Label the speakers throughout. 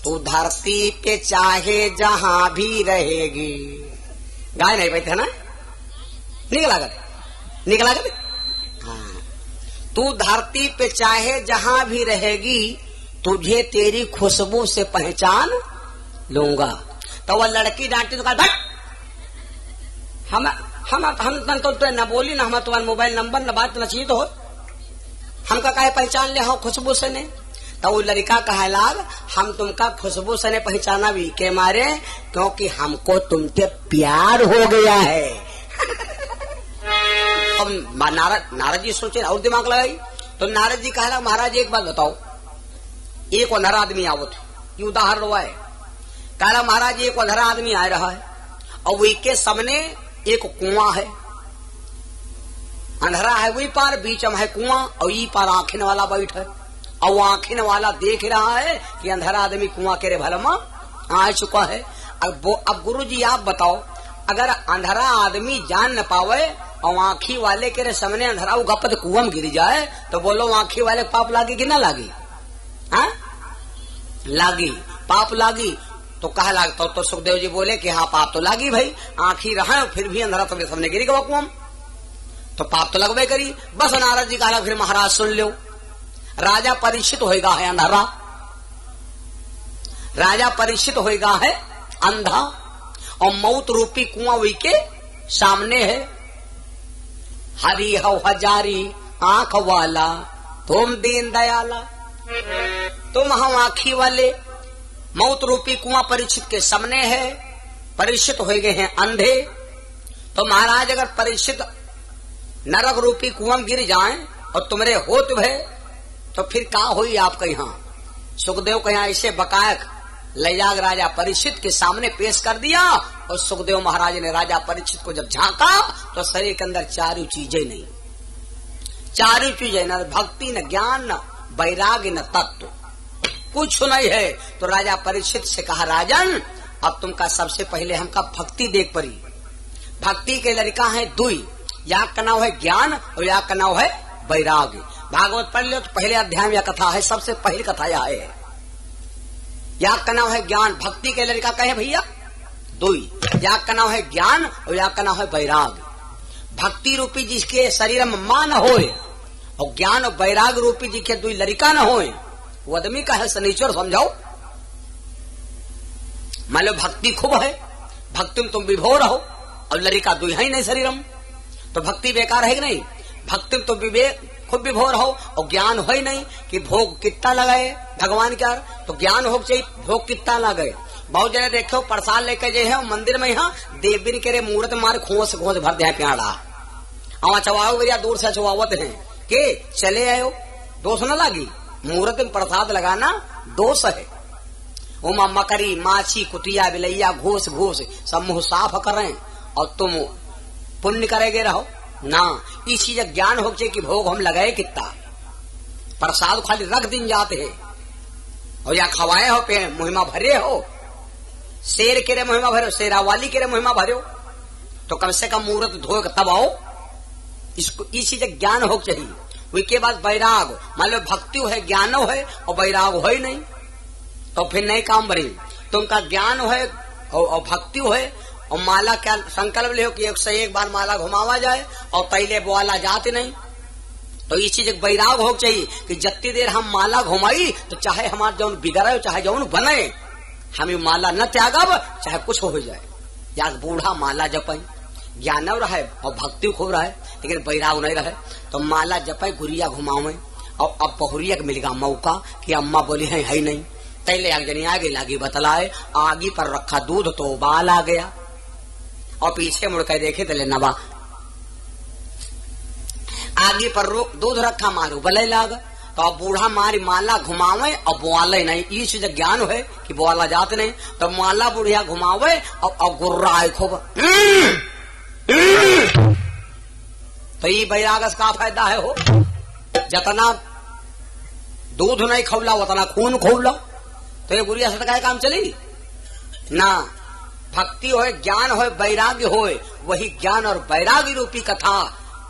Speaker 1: तू धरती पे चाहे जहां भी रहेगी। गाय नहीं बैठे ना, निकला कर हाँ। तू धरती पे चाहे जहां भी रहेगी, तुझे तेरी खुशबू से पहचान लूंगा। तो वह लड़की डांटी तो कहा हम तो न बोली ना, हम तुम्हारा मोबाइल नंबर न बात न चाहिए तो हो, हमका काहे पहचान ले हो खुशबू से ने। तो वो लड़का कहा लाग हम तुमका खुशबू से ने पहचाना भी के मारे, क्योंकि हमको तुमसे प्यार हो गया है। अब नारद जी सोचे और दिमाग लगाई, तो नारद जी कहा महाराज एक बात बताओ, एक अंधरा आदमी आवत ये उदाहरण हुआ है। कहा महाराज एक अंधरा आदमी आ रहा है और वही के सामने एक कुआं है, अंधरा है वही पार, बीच में है कुआं और ई पार आंखिन वाला बैठ है। और वो आंखिन वाला देख रहा है कि अंधरा आदमी कुआं के रे भलमा आ चुका है। अब गुरु जी आप बताओ, अगर अंधरा आदमी जान न पावे और आंखी वाले के रे सामने अंधरा गपत कुआं में गिर जाए, तो बोलो आंखी वाले पाप लागी कि ना लागी? हाँ लागी, पाप लागी। तो कहा लागता तो सुखदेव जी बोले कि हाँ पाप तो लागी भाई, आंखी रहा फिर भी अंधरा तुम्हारे सामने गिरी गवा कुआं, तो पाप तो लगवे करी। बस नारद जी कहा फिर महाराज सुन लो, राजा परीक्षित होएगा है अंधरा, राजा परीक्षित होएगा है अंधा, और मौत रूपी कुआं वही के सामने है। हरी हो हजारी आंख वाला तुम दीन दयाला, तुम हम आंखी वाले, मौत रूपी कुआं परीक्षित के सामने है, परीक्षित हो गए हैं अंधे। तो महाराज अगर परीक्षित नरक रूपी कुआं में गिर जाएं और तुम्हारे होत भय, तो फिर क्या हुई आपके यहाँ? सुखदेव के यहाँ ऐसे बकायक ले जाग राजा परीक्षित के सामने पेश कर दिया। और सुखदेव महाराज ने राजा परीक्षित को जब झांका तो शरीर के अंदर चारों चीजें नहीं, चारों चीजें न भक्ति न ज्ञान न वैराग्य न तत्व, कुछ नहीं है। तो राजा परीक्षित से कहा राजन अब तुमका सबसे पहले हमका भक्ति देख पड़ी। भक्ति के लड़का है दुई, या का नाम है ज्ञान और या का नाम है वैराग्य। भागवत पढ़ लो तो पहले अध्याय में यह कथा है, सबसे पहली कथा यह है। या का नाम है ज्ञान, भक्ति के लड़का कहे भैया दुई, या का नाम है ज्ञान और या का नाम है वैराग्य। भक्ति रूपी जिसके शरीर में मां न होए और ज्ञान और वैराग्य रूपी जिसके दुई लड़का न होए, वो आदमी का है शनिचर समझाओ। मान लो भक्ति खूब है, भक्ति में तुम विभोर रहो और लड़का दुई है ही नहीं शरीर में, तो भक्ति बेकार है कि नहीं? भक्ति में तो विवेक खूब विभोर हो और ज्ञान हो ही नहीं कि भोग कितना लगाए भगवान क्या, तो ज्ञान हो चाहिए भोग कितना लगे। बहुत जने देखो प्रसाद लेके जे है मंदिर में यहाँ देवी के मूर्त मार खोस खोस भर दे प्याड़ा आवा चवाओ भैया दूर से चवावत है के चले आयो, दोष न लागी। मूर्त में प्रसाद लगाना दोष है। उमा मकरी माछी कुटिया बिलैया घोष घोष सब मुंह साफ करें और तुम पुण्य करेगे रहो ना। इस चीज ज्ञान हो कि भोग हम लगाए कितना, प्रसाद खाली रख दिन जाते है और या खवाए हो पे मुहिमा भरे हो, शेर के रे मुहिमा भरो, शेरा वाली के रे मुहिमा भरो, तो कम से कम मुहूर्त धोए तब आओ। इसको इस चीज ज्ञान हो चाहिए। उसके बाद वैराग, मान लो भक्ति है ज्ञान है और वैराग हो ही नहीं, तो फिर नहीं काम बनी। तुमका ज्ञान है और भक्ति है और माला क्या संकल्प ले हो कि 101 बार माला घुमावा जाए और पहले बोला जाते नहीं, तो इस चीज वैराग हो चाहिए कि जितनी देर हम माला घुमाई तो चाहे हमारा जौन बिगड़े चाहे जौन बने, हमें माला न त्यागब चाहे कुछ हो जाए। या बूढ़ा माला जपे ज्ञान रहे और भक्ति खूब रहे लेकिन वैराग नहीं रहे, तो माला जपे गुरिया घुमावे और अब बहुरिया मिल गया मौका कि अम्मा बोली है नहीं, तैले आग जनी आगे लागी बतलाए, आगी पर रखा दूध तो उबाल आ गया और पीछे मुड़कर देखे तले नवा, आगे पर दूध रखा मारू बले लाग, तो अब बूढ़ा मारी माला घुमावे और बोआले नहीं। ये चीज ज्ञान है कि बोआला जाते नहीं, तो माला बुढ़िया घुमावे और गुर्रा है खूब, तो ये वैराग का फायदा है हो। जितना दूध नहीं खौला उतना खून खौला, तो ये गुड़िया से काम चलेगी ना। भक्ति हो ज्ञान हो वैराग्य हो, वही ज्ञान और वैराग्य रूपी कथा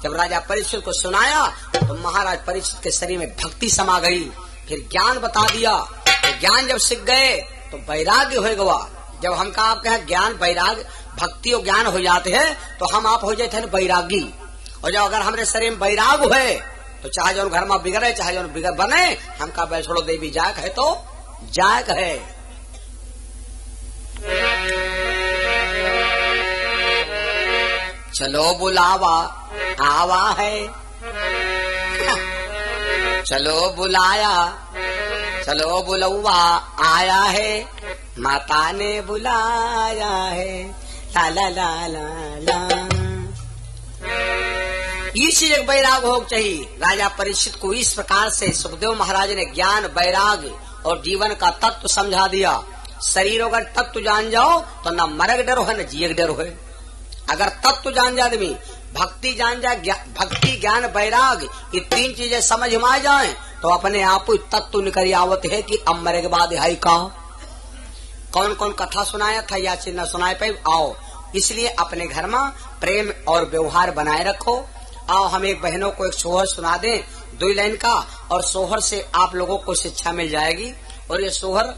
Speaker 1: जब राजा परीक्षित को सुनाया तो महाराज परीक्षित के शरीर में भक्ति समा गई। फिर ज्ञान बता दिया, तो ज्ञान जब सीख गए तो वैराग्य हो गवा। जब हम का आपके यहाँ ज्ञान वैराग्य भक्ति और ज्ञान हो जाते हैं तो हम आप हो जाते हैं वैरागी। और जब अगर हमारे शरीर में वैराग है तो चाहे जो घर में बिगड़े चाहे जो बिगड़ बने, हम का वैष्णो देवी जाक है तो जाक है। चलो बुलावा आवा है, चलो बुलाया चलो बुलौवा आया है, माता ने बुलाया है, ला ला ला ला ला। ये चीज एक वैराग हो चाहिए। राजा परीक्षित को इस प्रकार से सुखदेव महाराज ने ज्ञान वैराग और जीवन का तत्व समझा दिया। शरीर अगर तत्व जान जाओ तो न मरग डरो है न जियक डरो है। अगर तत्व जान जाए आदमी, भक्ति जान जाए, भक्ति ज्ञान वैराग ये तीन चीजें समझ में आ जाए तो अपने आप ही तत्व निकल आवत है कि अब मरे के बाद हाई का कौन कौन कथा सुनाया था या चीज न सुनाए पे। आओ इसलिए अपने घर में प्रेम और व्यवहार बनाए रखो। आओ हम एक बहनों को एक सोहर सुना दें 2 लाइन का, और सोहर से आप लोगों को शिक्षा मिल जाएगी। और ये सोहर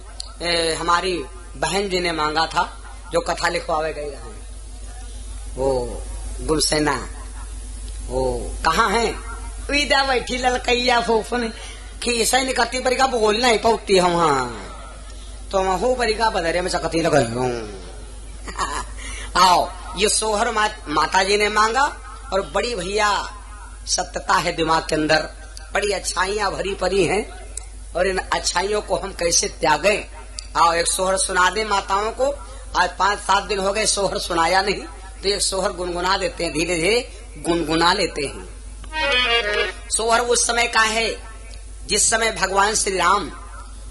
Speaker 1: हमारी बहन जी ने मांगा था जो कथा लिखवावे गई रहे, वो गुलसेना, वो कहाँ है विदा बैठी ललकैया फूफन की सैन कति परिका बोलना ही पौती हम। हाँ तो महू परिका बदरे में चकती लग। आओ ये सोहर माता जी ने मांगा और बड़ी भैया सत्यता है दिमाग के अंदर, बड़ी अच्छाइयां भरी पड़ी हैं और इन अच्छाइयों को हम कैसे त्यागें। आओ एक सोहर सुना दे माताओं को। आज 5-7 दिन हो गए सोहर सुनाया नहीं तो एक सोहर गुनगुना देते हैं, धीरे धीरे गुनगुना लेते हैं। सोहर उस समय का है जिस समय भगवान श्री राम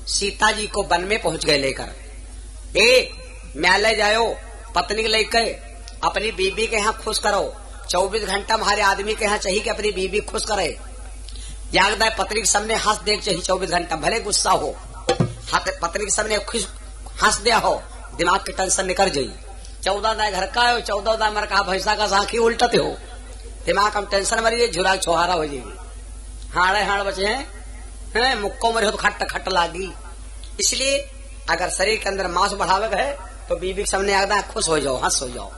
Speaker 1: सीता जी को वन में पहुंच गए लेकर। म्याले जाओ पत्नी लेकर अपनी बीबी के यहाँ खुश करो। 24 घंटा हमारे आदमी के यहाँ चाहिए कि अपनी बीबी खुश करे। जागदा पत्नी के सामने हंस देख चाहिए 24 घंटा, भले गुस्सा हो पत्नी के सामने खुश हंस दिया हो, दिमाग की टेंशन निकल जाये। 14 दाय घर का हो, 14 दाय मर कहा भैंसा का साखी उल्टते हो, दिमाग हम टेंशन मरी जाए, झुरा छोहारा हो जाएगी। हाड़े हाड़ बचे हैं मुक्को मरे हो तो खट्ट खट्ट लागी। इसलिए अगर शरीर के अंदर मांस बढ़ावे है तो बीबी के सामने आगदा खुश हो जाओ, हंस हो जाओ।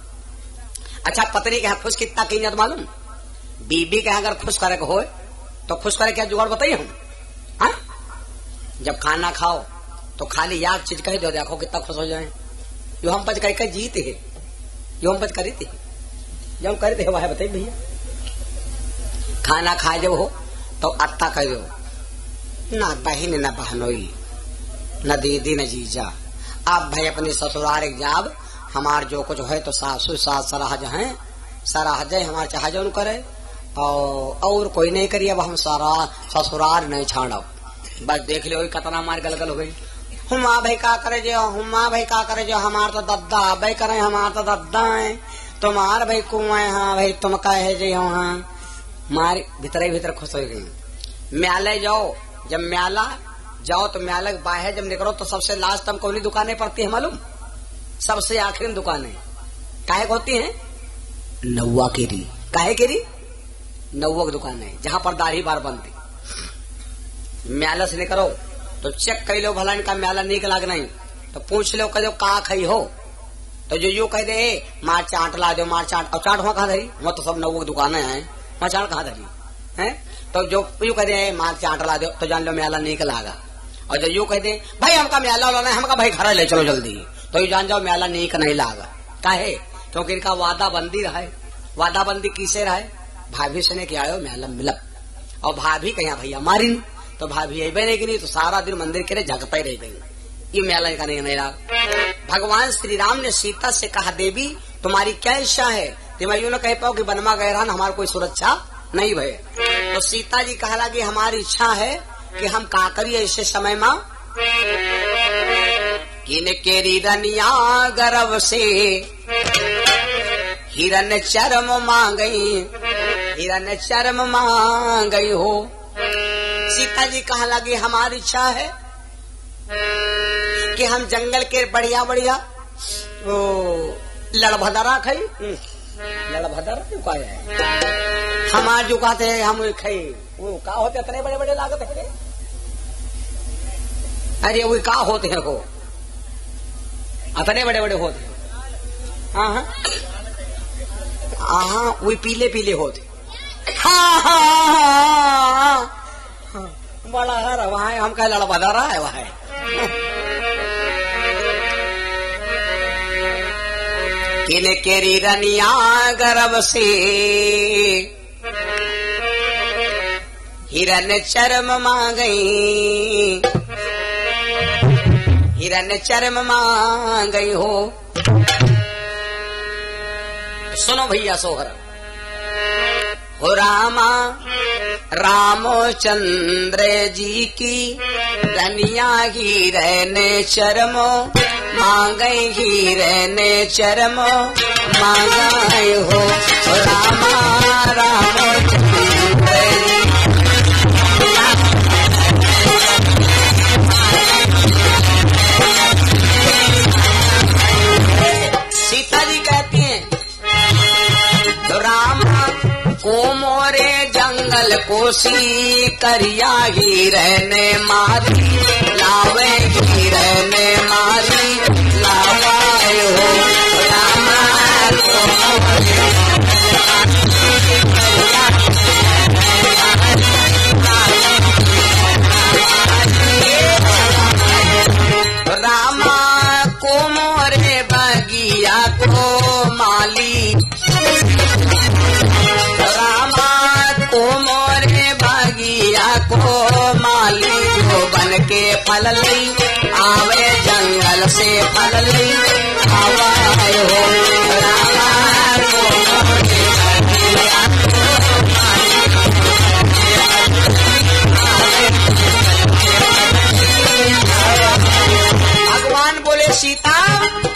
Speaker 1: अच्छा पत्नी के यहाँ खुश कितना की मालूम? बीबी के यहाँ अगर खुश करे हो तो खुश करे क्या जुगाड़ बताइए हम। हाँ जब खाना खाओ तो खाली याद चीज कह दो, देखो कितना खुश हो जाए। यो हम पच कह जीते है, यो हम पच करी थे जब हम करे थे वह बताइए भैया। खाना खाए जब हो तो अत्ता कह दो, ना बहन न बहनोई न दीदी न जीजा, आप भाई अपने ससुराल एक जाब, हमार जो कुछ है तो सासू सास सराह है सराह जाए हमारे चाह जो करे और कोई नहीं करिए। अब हम सारा ससुराल नहीं छाड़ो, बस देख लो कतना मार गलगल हो गई। हुमा भाई का करे जो, हुमा भाई का करे जो, हमार तो दद्दा भाई करे, हमार तो दद्दा है, तुम्हार भाई कुआं। हाँ भाई तुम कहे जो हाँ मार भीतर ही भीतर खुश हो गई। म्याले जाओ, जब म्याला जाओ तो म्याला बाहर जब निकलो तो सबसे लास्ट हम कौन दुकानें पड़ती है मालूम? सबसे आखिरी दुकानें काहे होती हैं? नौवा केरी। काहे केरी? नौवा की दुकान है जहां पर दाढ़ी बार बनती। म्याला से निकलो तो चेक कर लो भला इनका म्याला नीक लाग नहीं तो पूछ लो कहो का खाई हो तो जो यू कह दे मार चाट ला दो, मार चाट। और चाट वहां कहा धरी? वहां तो सब नौवा की दुकानें हैं, वहां चाट कहाँ धरी है? तो जो यू कह दे मार चाट ला दो तो जान लो म्याला नीक लागा। और जो यू कह दे भाई हमका म्याला लाना है, हमका भाई घर ले चलो जल्दी, तो यू जान जाओ म्याला नीक नहीं लागा। काहे? क्योंकि इनका वादा बंदी रहा है। वादा बंदी किसे रहा है? भाभी से ने क्या आयो म्याला मिलप, और भाभी कहीं भैया मारी तो भाभी आई बने की नहीं तो सारा दिन मंदिर के लिए झकता ही रह गई। ये म्याला का नहीं रहा। भगवान श्री राम ने सीता से कहा देवी तुम्हारी क्या इच्छा है? तो मैं यूं न कह पाओ कि बनमा गए रहा हमारी कोई सुरक्षा नहीं भय। तो सीता जी कहा लगी हमारी इच्छा है कि हम का करिए ऐसे समय में किन केरी रनिया गर्भ से हिरन चरम मांगई, हिरन चरम मांगई हो। सीता जी कहा लगी हमारी इच्छा है कि हम जंगल के बढ़िया बढ़िया वो लड़भदरा खाई। लड़भदरा क्यों है? हमार जो कहते हैं हम खाई वो का होते इतने बड़े बड़े लागत है। अरे वो का होते हैं वो अतने बड़े बड़े होते। हाँ हाँ हाँ वही पीले पीले होते। हाँ हाँ बड़ा है वहां हम कह लड़ा बजा रहा है वहां। किन केरी रनिया गर्भ से हिरन चरम मांगई, हिरन चरम मांगई हो। सुनो भैया सोहर हो रामा रामचंद्र जी की रनिया हिरन चरम मांगई, हिरन चरम मांगई हो रामा रामचंद्र जी। सीता जी कहती हैं राम को मोरे जंगल कोसी करिया हिरन मारी, लावे हिरन मारी लावे हो राम को रामा को मोरे बगिया को माली, रामा को मोरे बगिया को माली जो बन के फल लई आवे जंगल से फल लई आवे हो रामा को मोरे बगिया को भगवान बोले सीता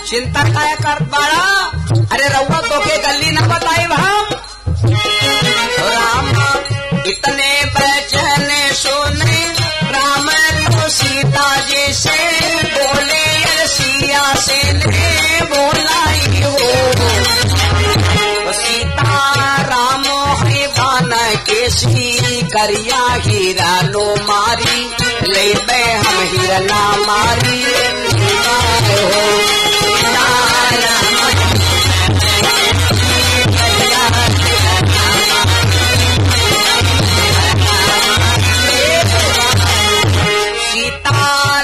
Speaker 1: चिंता काय कर बाड़ा, अरे रउआ तो के गली न बताई हम राम इतने बेचैन सोने राम तो सीता जी से बोले सिया से ने बोलाई हो। सीता राम है बान केसी करिया हीरा लो मारी, ले बे हम हिरना मारी हो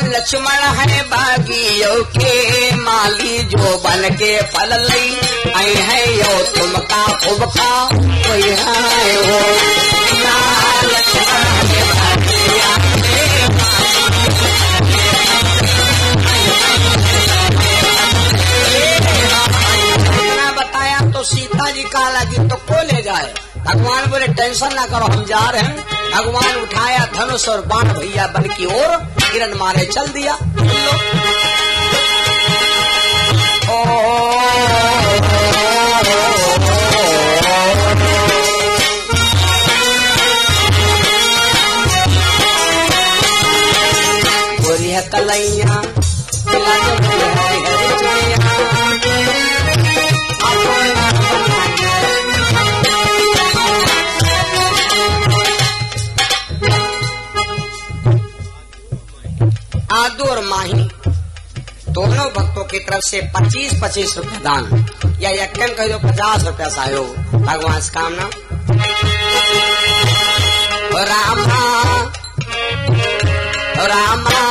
Speaker 1: लक्ष्मण है बागियों के माली जो बन के फल लई आई है यो तुमका उबका कोई है हो लक्ष्मण है बागिया बताया तो सीता जी कहा लगी तो को ले जाए। भगवान बोले टेंशन ना करो हम जा रहे हैं। भगवान उठाया धनुष और बाण भैया बन की ओर हिरन मारे चल दिया। गोरी है कलैया आदू और माही दोनों भक्तों की तरफ से 25-25 रुपए दान या यज्ञ कह दो 50 रुपया सहयोग भगवान से कामना। रामा रामा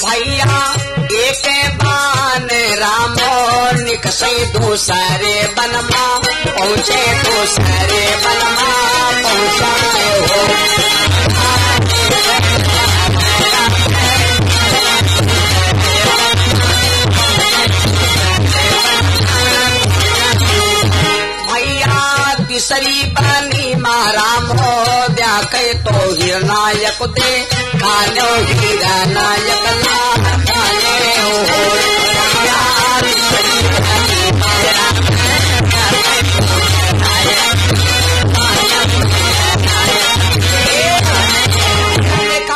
Speaker 1: भैया एक बान रामो निकसे दूसरे बनमा पहुँचे दूसरे बनमा पहुँचाए हो तीसरी बानी माराम हो व्याकय तो हिरनायक दे खानो हीरा नायक लाभ खाने हो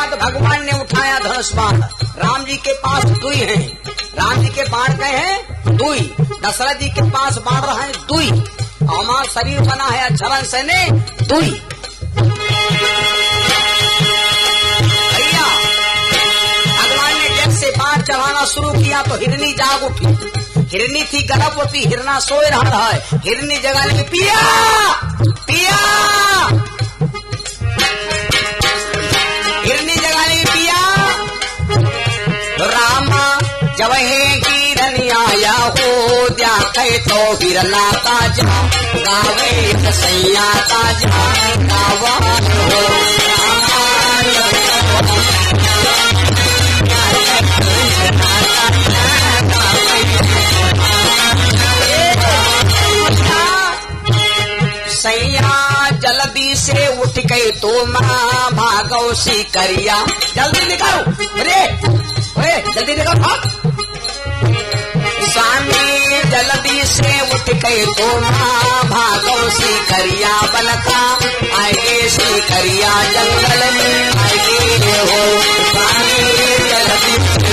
Speaker 1: तो भगवान ने उठाया धनुष बाण। राम जी के पास दुई हैं, राम जी के बाण गए हैं दुई, दशरथ जी के पास बाण रहा है दुई, हमारा शरीर बना है अक्षरन से ने दुई। भैया भगवान ने रोना शुरू किया तो हिरनी जाग उठी। हिरनी थी गर्भवती, हिरना सोए रहा है। हिरनी जगा लगी, पिया पिया। हिरनी जगा लगी, पिया। रामा जब है हिरनी आया हो द्या कहे तो हिरना ताजा गावे सैया ताजा गावा हो। सैया जल्दी से उठ गई तो माँ भागो शिकरिया। जल्दी निकालो, अरे जल्दी निकालो, भाग। स्वामी जल्दी से उठ गई तो माँ भागो शिकरिया बनका आएगे शिकरिया जंगल में आएगे हो। स्वामी जल्दी से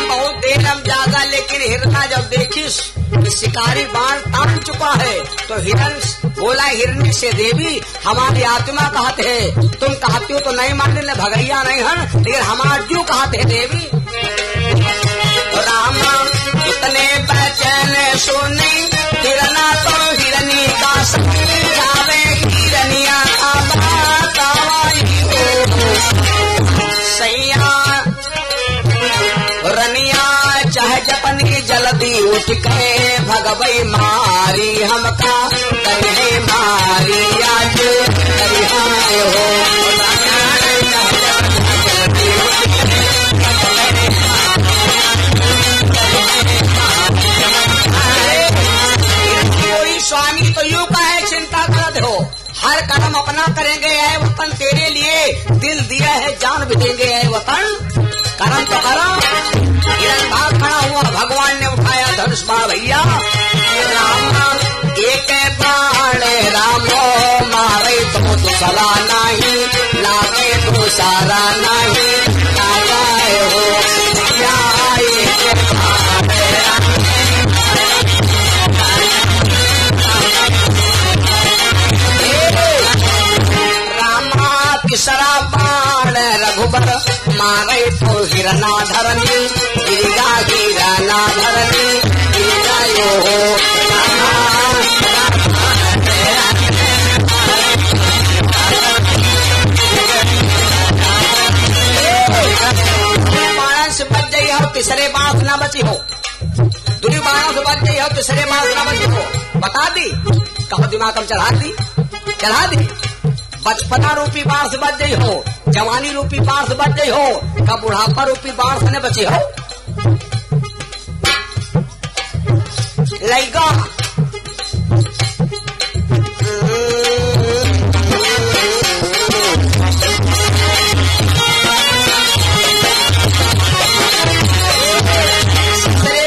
Speaker 1: बहुत देर हम जागा, लेकिन हिरना जब देखी शिकारी बाण तान चुका है तो हिरन बोला, हिरनी से देवी हमारी आत्मा कहते है, तुम कहती हो तो नहीं मानने ले भगैया नहीं है, लेकिन हमार क्यों कहते है देवी। रामा इतने बेचैन सुनी हिरना तो हिरनी का समझावे हिरनिया का बात आई हो। सैया रनिया चाहे जपनी जल्दी उठ के भगवई मारी हमका कहे मारी आज करिहाए हो। स्वामी तो यूं कहे चिंता करते हो, हर कदम अपना करेंगे है वतन तेरे लिए, दिल दिया है जान भी देंगे है वतन, कर्म तो करो। हिरण भाग खड़ा हुआ, भगवान ने उठाया धनुष बाण भैया। राम एक बाण रामो मारे तो दूसरा नहीं, लागे दूसरा नहीं लागे हो। तीसरा बाण रघुबर मारे तो हिरना धरनी गिरिगा हिरना धरनी गिरिगा यो हो। बाण से बच गई हो, तीसरे बाण न बची हो, दूसरी बाणों से बच गई हो, तीसरे बाण न बची हो। बता दी कहो दिमाग हम चढ़ा दी। बचपना रूपी बाढ़ से बच गई हो, जवानी रूपी बाढ़ से बच गई हो, कब बुढ़ापा रूपी बाढ़ से न बची हो। लइका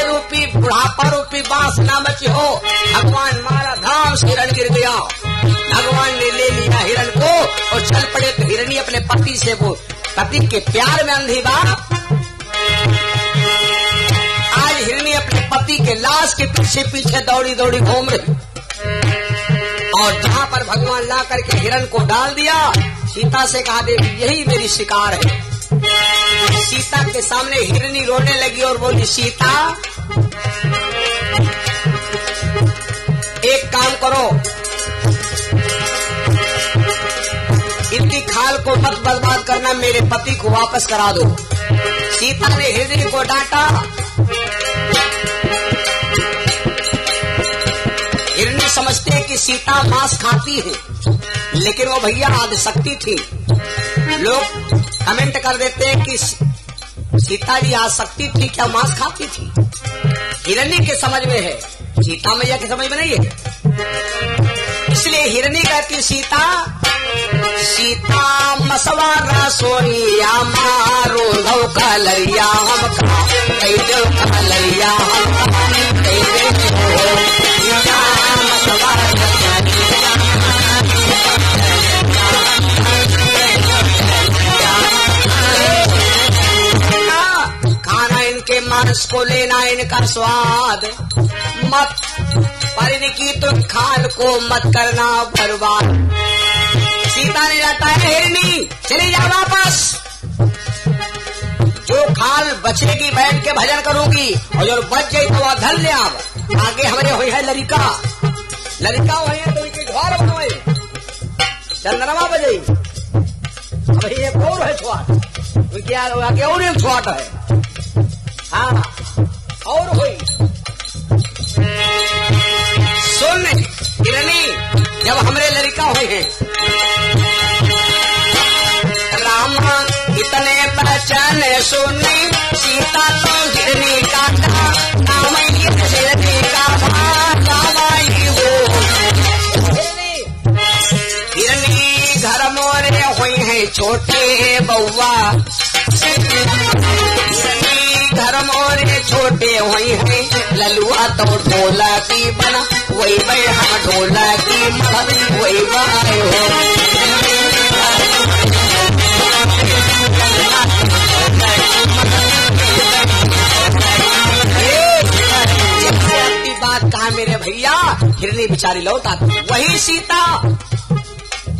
Speaker 1: रूपी बुढ़ापा रूपी बाढ़ से न बची हो। भगवान मारा धाम से हिरण गिर गया, भगवान ने ले लिया हिरण को और चल पड़े तो हिरणी अपने पति से वो पति के प्यार में अंधी बा। आज हिरणी अपने पति के लाश के पीछे पीछे दौड़ी दौड़ी घूम रही, और जहाँ पर भगवान ला करके हिरण को डाल दिया, सीता से कहा देवी यही मेरी शिकार है। सीता के सामने हिरणी रोने लगी और बोली, सीता एक काम करो, इनकी खाल को मत बर्बाद करना, मेरे पति को वापस करा दो। सीता ने हिरणी को डांटा, हिरणी समझते कि सीता मांस खाती है, लेकिन वो भैया आदिशक्ति थी। लोग कमेंट कर देते हैं कि सीता जी आदिशक्ति थी क्या मांस खाती थी। हिरणी के समझ में है, सीता मैया के समझ में नहीं है। इसलिए हिरणी कहती सीता सीता मसवारा सोनिया मारो धो कलरिया हमका कई दो कलरिया हमका कई दो खाना इनके मांस को लेना इनका स्वाद मत, पर इनकी तो खाल को मत करना बर्बाद। बताने जाता है हिरनी चली जा वापस, जो खाल बचेगी बैठ के भजन करूंगी और जो बच गई तो धन ले आप आगे हमारे हुई है लड़का हुई है तो इनके घर बनवाए चंद्रमा बजे अब ये कौन है छुआट क्या आगे और एक छुआट है। हाँ और हुई सुन हिरनी जब हमरे लड़का हुए हैं रामा इतने पहचान सुनी सीता तो हिरनी का नाम हिरनी का भाई हो हिरनी घर मोरे हुई है छोटे बउआ घर मोरे छोटे हुई है ललुआ तो ढोला की बना वही भाई हम ढोला की वही बाय हो बात कहा मेरे भैया हिरनी बिचारी लौटा वही सीता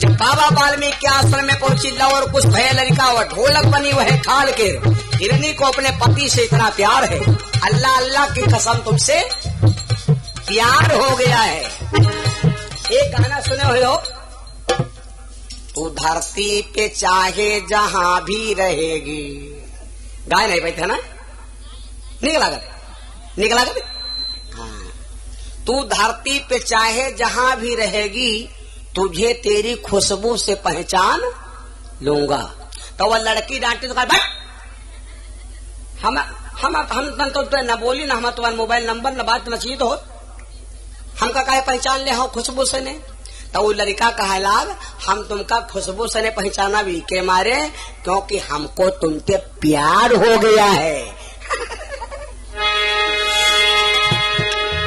Speaker 1: जब बाबा वाल्मीकि के आश्रम में पहुंची लो और कुछ भय लड़का और ढोलक बनी वह खाल के हिरनी को अपने पति से इतना प्यार है अल्लाह अल्लाह की कसम तुमसे प्यार हो गया है। एक गाना सुने हुए हो तू धरती पे चाहे जहां भी रहेगी गाय नहीं बैठे ना निकला कर हाँ तू धरती पे चाहे जहां भी रहेगी तुझे तेरी खुशबू से पहचान लूंगा। तो वह लड़की डांटी तो कहा हम तो न बोली ना हम तुम्हारा मोबाइल नंबर न बात न चाहिए तो हमका कहे पहचान ले हो खुशबू से ने। तो वो लड़का कहा लाग हम तुमका खुशबू से ने पहचाना भी के मारे क्योंकि हमको तुमसे प्यार हो गया है।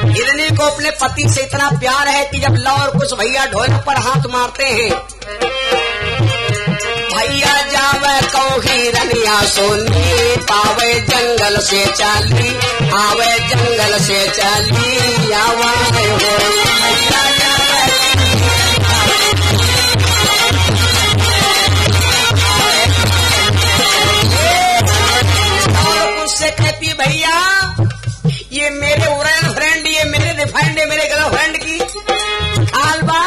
Speaker 1: हिरनी को अपने पति से इतना प्यार है कि जब लौ और कुछ भैया ढोलक पर हाथ मारते हैं भैया जावे कौ हिरनिया सोनी पावे जंगल से चाली आवे जंगल से चाली आवे हो उससे कहती भैया ये मेरे उड़न फ्रेंड ये मेरे रिफाइंड है मेरे गर्लफ्रेंड की आलबा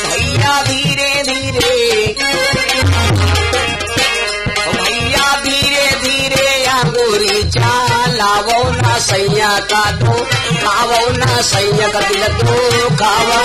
Speaker 1: भैया धीरे धीरे या गोरी चालावो ना सैया का दो खावो ना सैया का दिल दो खावा